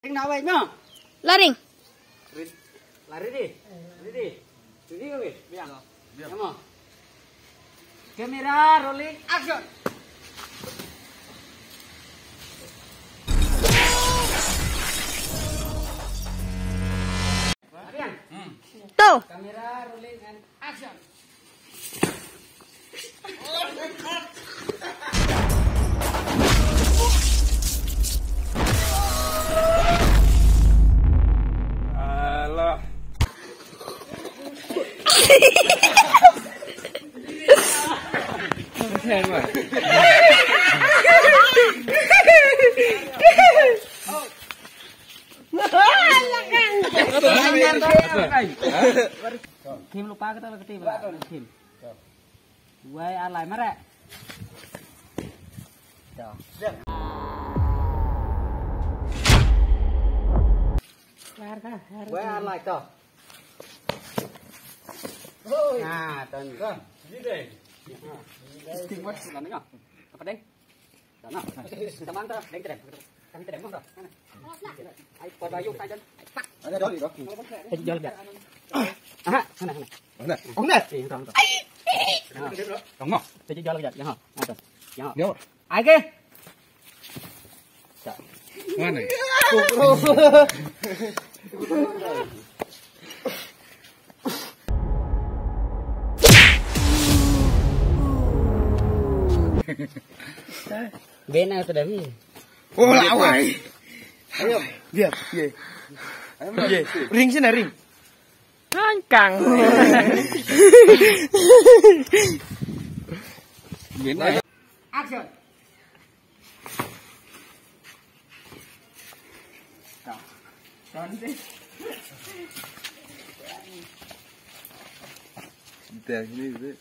Nào vậy nhá. Lari. Lari đi. Lari đi. Đi kau weh. Biar. Kamu. Kamera rolling action. Arian. Tuh. Kamera rolling and action. Alah. Keren banget. Kim lupa kita lagi tiba. Kim. Gue alay merek. Tuh. Gue alay tuh. Nah, tuh. Ini deh. Tinggal sini nggak? Apa deh? Sana. Teman tuh, deng terem. Kami terem dong. Ayo, pada yuk saja. Ada dong, dong. Jadi jual biar. Aha, sana. Mana? Ông này. Rong. Rong mau. Jadi jual biar. Yang ha. Tuh. Yang. Yo. Ai ke? Mana? Bên này tôi đấy. Oh, lawai. Ayo. Dia, dia. Dia. Ring sini ring. Hancang. Gini. Action. Cantik. Kita ini.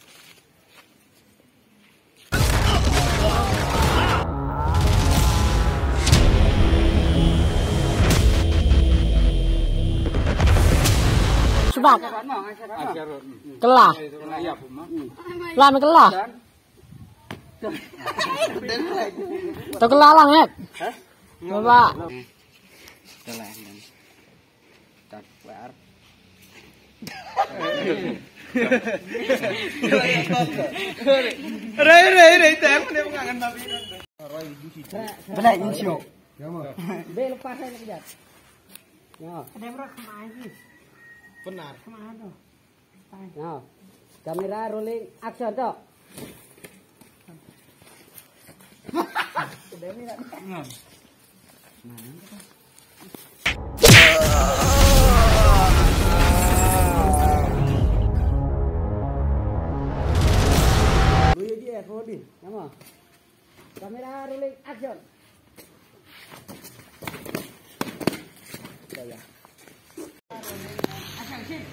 Sebab kelah. Lah me kelah. Tuh kelah lang hết. Bapak. Kelah. Tat war. Rai, tem dia mengangan babi. Benar insyo. Be lepas saya kejap. Ya. Ada berapa kemana sih? Benar. Kemana tuh? Ya. Kamera rolling action tuh. Udah ini enggak? Kamera rolling action. Saya. Action.